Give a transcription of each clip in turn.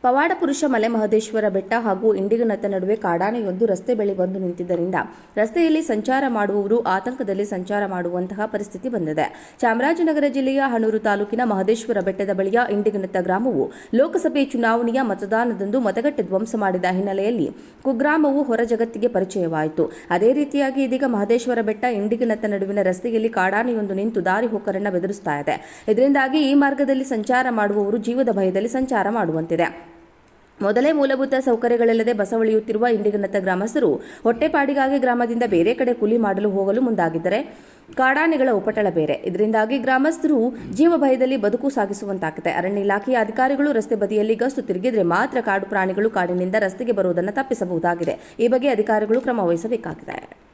ಪವಾಡ ಪುರುಷ ಮಲೆ ಮಹದೇಶ್ವರ ಬೆಟ್ಟ ಹಾಗೂ ಇಂಡಿಗನತ್ತ ನಡುವೆ ಕಾಡಾನೆಯೊಂದು ರಸ್ತೆ ಬಳಿ ಬಂದು ನಿಂತಿದ್ದರಿಂದ ರಸ್ತೆಯಲ್ಲಿ ಸಂಚಾರ ಮಾಡುವವರು ಆತಂಕದಲ್ಲಿ ಸಂಚಾರ ಮಾಡುವಂತಹ ಪರಿಸ್ಥಿತಿ ಬಂದಿದೆ. ಚಾಮರಾಜನಗರ ಜಿಲ್ಲೆಯ ಹನೂರು ತಾಲೂಕಿನ ಮಹದೇಶ್ವರ ಬೆಟ್ಟದ ಬಳಿಯ ಇಂಡಿಗನತ್ತ ಗ್ರಾಮವು ಲೋಕಸಭೆ ಚುನಾವಣೆಯ ಮತದಾನದಂದು ಮತಗಟ್ಟೆ ಧ್ವಂಸ ಮಾಡಿದ ಹಿನ್ನೆಲೆಯಲ್ಲಿ ಕುಗ್ರಾಮವು ಹೊರ ಜಗತ್ತಿಗೆ ಪರಿಚಯವಾಯಿತು. ಅದೇ ರೀತಿಯಾಗಿ ಇದೀಗ ಮಹದೇಶ್ವರ ಬೆಟ್ಟ ಇಂಡಿಗನತ್ತ ನಡುವಿನ ರಸ್ತೆಯಲ್ಲಿ ಕಾಡಾನೆಯೊಂದು ನಿಂತು ದಾರಿ ಹೋಕರನ್ನ ಬೆದರಿಸ್ತಾ ಇದೆ. ಇದರಿಂದಾಗಿ ಈ ಮಾರ್ಗದಲ್ಲಿ ಸಂಚಾರ ಮಾಡುವವರು ಜೀವದ ಭಯದಲ್ಲಿ ಸಂಚಾರ ಮಾಡುವಂತಿದೆ. ಮೊದಲೇ ಮೂಲಭೂತ ಸೌಕರ್ಯಗಳಿಲ್ಲದೆ ಬಸವಳಿಯುತ್ತಿರುವ ಇಂಡಿಗನತ್ತ ಗ್ರಾಮಸ್ಥರು ಹೊಟ್ಟೆಪಾಡಿಗಾಗಿ ಗ್ರಾಮದಿಂದ ಬೇರೆ ಕಡೆ ಕೂಲಿ ಮಾಡಲು ಹೋಗಲು ಮುಂದಾಗಿದ್ದರೆ ಕಾಡಾನೆಗಳ ಉಪಟಳ ಬೇರೆ. ಇದರಿಂದಾಗಿ ಗ್ರಾಮಸ್ಥರು ಜೀವ ಭಯದಲ್ಲಿ ಬದುಕು ಸಾಗಿಸುವಂತಾಗಿದೆ. ಅರಣ್ಯ ಇಲಾಖೆಯ ಅಧಿಕಾರಿಗಳು ರಸ್ತೆ ಬದಿಯಲ್ಲಿ ಗಸ್ತು ತಿರುಗಿದ್ರೆ ಮಾತ್ರ ಕಾಡು ಪ್ರಾಣಿಗಳು ಕಾಡಿನಿಂದ ರಸ್ತೆಗೆ ಬರುವುದನ್ನು ತಪ್ಪಿಸಬಹುದಾಗಿದೆ. ಈ ಬಗ್ಗೆ ಅಧಿಕಾರಿಗಳು ಕ್ರಮ ವಹಿಸಬೇಕಾಗಿದೆ.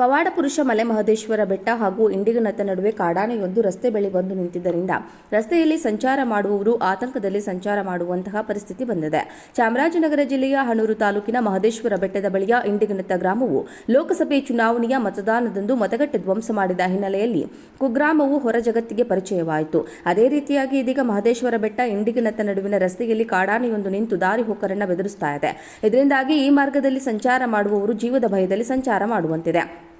ಪವಾಡ ಪುರುಷ ಮಲೆ ಮಹದೇಶ್ವರ ಬೆಟ್ಟ ಹಾಗೂ ಇಂಡಿಗನತ್ತ ನಡುವೆ ಕಾಡಾನೆಯೊಂದು ರಸ್ತೆ ಬಳಿ ಬಂದು ನಿಂತಿದ್ದರಿಂದ ರಸ್ತೆಯಲ್ಲಿ ಸಂಚಾರ ಮಾಡುವವರು ಆತಂಕದಲ್ಲಿ ಸಂಚಾರ ಮಾಡುವಂತಹ ಪರಿಸ್ಥಿತಿ ಬಂದಿದೆ. ಚಾಮರಾಜನಗರ ಜಿಲ್ಲೆಯ ಹನೂರು ತಾಲೂಕಿನ ಮಹದೇಶ್ವರ ಬೆಟ್ಟದ ಬಳಿಯ ಇಂಡಿಗನತ್ತ ಗ್ರಾಮವು ಲೋಕಸಭೆ ಚುನಾವಣೆಯ ಮತದಾನದಂದು ಮತಗಟ್ಟೆ ಧ್ವಂಸ ಮಾಡಿದ ಹಿನ್ನೆಲೆಯಲ್ಲಿ ಕುಗ್ರಾಮವು ಹೊರ ಜಗತ್ತಿಗೆ ಪರಿಚಯವಾಯಿತು. ಅದೇ ರೀತಿಯಾಗಿ ಇದೀಗ ಮಹದೇಶ್ವರ ಬೆಟ್ಟ ಇಂಡಿಗನತ್ತ ನಡುವಿನ ರಸ್ತೆಯಲ್ಲಿ ಕಾಡಾನೆಯೊಂದು ನಿಂತು ದಾರಿ ಹೋಕರನ್ನ ಬೆದರಿಸ್ತಾ ಇದೆ. ಇದರಿಂದಾಗಿ ಈ ಮಾರ್ಗದಲ್ಲಿ ಸಂಚಾರ ಮಾಡುವವರು ಜೀವದ ಭಯದಲ್ಲಿ ಸಂಚಾರ ಮಾಡುವಂತಿದೆ.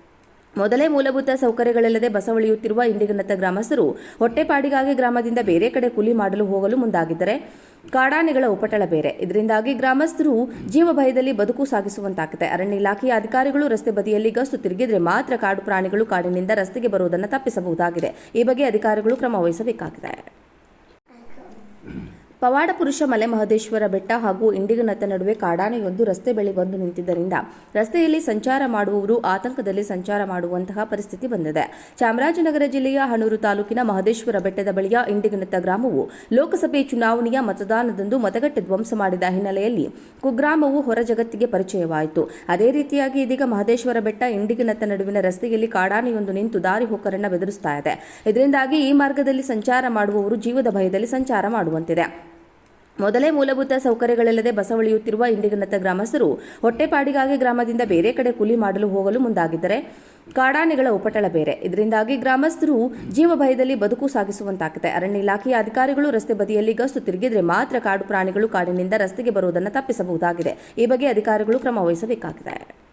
ಮೊದಲೇ ಮೂಲಭೂತ ಸೌಕರ್ಯಗಳಿಲ್ಲದೆ ಬಸವಳಿಯುತ್ತಿರುವ ಇಂಡಿಗನತ್ತ ಗ್ರಾಮಸ್ಥರು ಹೊಟ್ಟೆಪಾಡಿಗಾಗಿ ಗ್ರಾಮದಿಂದ ಬೇರೆ ಕಡೆ ಕೂಲಿ ಮಾಡಲು ಹೋಗಲು ಮುಂದಾಗಿದ್ದರೆ ಕಾಡಾನೆಗಳ ಉಪಟಳ ಬೇರೆ. ಇದರಿಂದಾಗಿ ಗ್ರಾಮಸ್ಥರು ಜೀವ ಭಯದಲ್ಲಿ ಬದುಕು ಸಾಗಿಸುವಂತಾಗಿದೆ. ಅರಣ್ಯ ಇಲಾಖೆಯ ಅಧಿಕಾರಿಗಳು ರಸ್ತೆ ಬದಿಯಲ್ಲಿ ಗಸ್ತು ತಿರುಗಿದ್ರೆ ಮಾತ್ರ ಕಾಡು ಪ್ರಾಣಿಗಳು ಕಾಡಿನಿಂದ ರಸ್ತೆಗೆ ಬರುವುದನ್ನು ತಪ್ಪಿಸಬಹುದಾಗಿದೆ. ಈ ಬಗ್ಗೆ ಅಧಿಕಾರಿಗಳು ಕ್ರಮ ವಹಿಸಬೇಕಾಗಿದೆ. ಪವಾಡ ಪುರುಷ ಮಲೆ ಮಹದೇಶ್ವರ ಬೆಟ್ಟ ಹಾಗೂ ಇಂಡಿಗನತ್ತ ನಡುವೆ ಕಾಡಾನೆಯೊಂದು ರಸ್ತೆ ಬಳಿ ಬಂದು ನಿಂತಿದ್ದರಿಂದ ರಸ್ತೆಯಲ್ಲಿ ಸಂಚಾರ ಮಾಡುವವರು ಆತಂಕದಲ್ಲಿ ಸಂಚಾರ ಮಾಡುವಂತಹ ಪರಿಸ್ಥಿತಿ ಬಂದಿದೆ. ಚಾಮರಾಜನಗರ ಜಿಲ್ಲೆಯ ಹನೂರು ತಾಲೂಕಿನ ಮಹದೇಶ್ವರ ಬೆಟ್ಟದ ಬಳಿಯ ಇಂಡಿಗನತ್ತ ಗ್ರಾಮವು ಲೋಕಸಭೆ ಚುನಾವಣೆಯ ಮತದಾನದಂದು ಮತಗಟ್ಟೆ ಧ್ವಂಸ ಮಾಡಿದ ಹಿನ್ನೆಲೆಯಲ್ಲಿ ಕುಗ್ರಾಮವು ಹೊರ ಜಗತ್ತಿಗೆ ಪರಿಚಯವಾಯಿತು. ಅದೇ ರೀತಿಯಾಗಿ ಇದೀಗ ಮಹದೇಶ್ವರ ಬೆಟ್ಟ ಇಂಡಿಗನತ್ತ ನಡುವಿನ ರಸ್ತೆಯಲ್ಲಿ ಕಾಡಾನೆಯೊಂದು ನಿಂತು ದಾರಿ ಹೋಕರನ್ನ ಬೆದರಿಸ್ತಾ ಇದೆ. ಇದರಿಂದಾಗಿ ಈ ಮಾರ್ಗದಲ್ಲಿ ಸಂಚಾರ ಮಾಡುವವರು ಜೀವದ ಭಯದಲ್ಲಿ ಸಂಚಾರ ಮಾಡುವಂತಿದೆ. ಮೊದಲೇ ಮೂಲಭೂತ ಸೌಕರ್ಯಗಳಿಲ್ಲದೆ ಬಸವಳಿಯುತ್ತಿರುವ ಇಂಡಿಗನತ್ತ ಗ್ರಾಮಸ್ಥರು ಹೊಟ್ಟೆಪಾಡಿಗಾಗಿ ಗ್ರಾಮದಿಂದ ಬೇರೆ ಕಡೆ ಕೂಲಿ ಮಾಡಲು ಹೋಗಲು ಮುಂದಾಗಿದ್ದರೆ ಕಾಡಾನೆಗಳ ಉಪಟಳ ಬೇರೆ. ಇದರಿಂದಾಗಿ ಗ್ರಾಮಸ್ಥರು ಜೀವ ಭಯದಲ್ಲಿ ಬದುಕು ಸಾಗಿಸುವಂತಾಗಿದೆ. ಅರಣ್ಯ ಇಲಾಖೆಯ ಅಧಿಕಾರಿಗಳು ರಸ್ತೆ ಬದಿಯಲ್ಲಿ ಗಸ್ತು ತಿರುಗಿದ್ರೆ ಮಾತ್ರ ಕಾಡು ಪ್ರಾಣಿಗಳು ಕಾಡಿನಿಂದ ರಸ್ತೆಗೆ ಬರುವುದನ್ನು ತಪ್ಪಿಸಬಹುದಾಗಿದೆ. ಈ ಬಗ್ಗೆ ಅಧಿಕಾರಿಗಳು ಕ್ರಮ ವಹಿಸಬೇಕಾಗಿದೆ.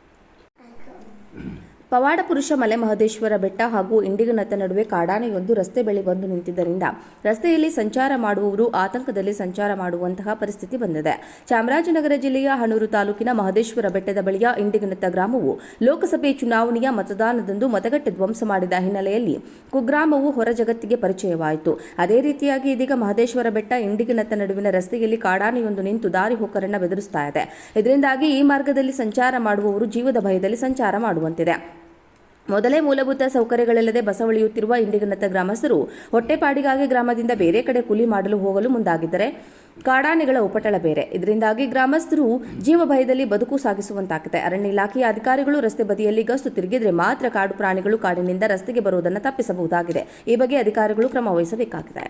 ಪವಾಡ ಪುರುಷ ಮಲೆ ಮಹದೇಶ್ವರ ಬೆಟ್ಟ ಹಾಗೂ ಇಂಡಿಗನತ್ತ ನಡುವೆ ಕಾಡಾನೆಯೊಂದು ರಸ್ತೆ ಬಳಿ ಬಂದು ನಿಂತಿದ್ದರಿಂದ ರಸ್ತೆಯಲ್ಲಿ ಸಂಚಾರ ಮಾಡುವವರು ಆತಂಕದಲ್ಲಿ ಸಂಚಾರ ಮಾಡುವಂತಹ ಪರಿಸ್ಥಿತಿ ಬಂದಿದೆ. ಚಾಮರಾಜನಗರ ಜಿಲ್ಲೆಯ ಹನೂರು ತಾಲೂಕಿನ ಮಹದೇಶ್ವರ ಬೆಟ್ಟದ ಬಳಿಯ ಇಂಡಿಗನತ್ತ ಗ್ರಾಮವು ಲೋಕಸಭೆ ಚುನಾವಣೆಯ ಮತದಾನದಂದು ಮತಗಟ್ಟೆ ಧ್ವಂಸ ಮಾಡಿದ ಹಿನ್ನೆಲೆಯಲ್ಲಿ ಕುಗ್ರಾಮವು ಹೊರ ಜಗತ್ತಿಗೆ ಪರಿಚಯವಾಯಿತು. ಅದೇ ರೀತಿಯಾಗಿ ಇದೀಗ ಮಹದೇಶ್ವರ ಬೆಟ್ಟ ಇಂಡಿಗನತ್ತ ನಡುವಿನ ರಸ್ತೆಯಲ್ಲಿ ಕಾಡಾನೆಯೊಂದು ನಿಂತು ದಾರಿ ಹೋಕರನ್ನ ಬೆದರಿಸ್ತಾ ಇದೆ. ಇದರಿಂದಾಗಿ ಈ ಮಾರ್ಗದಲ್ಲಿ ಸಂಚಾರ ಮಾಡುವವರು ಜೀವದ ಭಯದಲ್ಲಿ ಸಂಚಾರ ಮಾಡುವಂತಿದೆ. ಮೊದಲೇ ಮೂಲಭೂತ ಸೌಕರ್ಯಗಳಿಲ್ಲದೆ ಬಸವಳಿಯುತ್ತಿರುವ ಇಂಡಿಗನತ್ತ ಗ್ರಾಮಸ್ಥರು ಹೊಟ್ಟೆಪಾಡಿಗಾಗಿ ಗ್ರಾಮದಿಂದ ಬೇರೆ ಕಡೆ ಕೂಲಿ ಮಾಡಲು ಹೋಗಲು ಮುಂದಾಗಿದ್ದರೆ ಕಾಡಾನೆಗಳ ಉಪಟಳ ಬೇರೆ. ಇದರಿಂದಾಗಿ ಗ್ರಾಮಸ್ಥರು ಜೀವ ಭಯದಲ್ಲಿ ಬದುಕು ಸಾಗಿಸುವಂತಾಗಿದೆ. ಅರಣ್ಯ ಇಲಾಖೆಯ ಅಧಿಕಾರಿಗಳು ರಸ್ತೆ ಬದಿಯಲ್ಲಿ ಗಸ್ತು ತಿರುಗಿದ್ರೆ ಮಾತ್ರ ಕಾಡು ಪ್ರಾಣಿಗಳು ಕಾಡಿನಿಂದ ರಸ್ತೆಗೆ ಬರುವುದನ್ನು ತಪ್ಪಿಸಬಹುದಾಗಿದೆ. ಈ ಬಗ್ಗೆ ಅಧಿಕಾರಿಗಳು ಕ್ರಮ ವಹಿಸಬೇಕಾಗಿದೆ.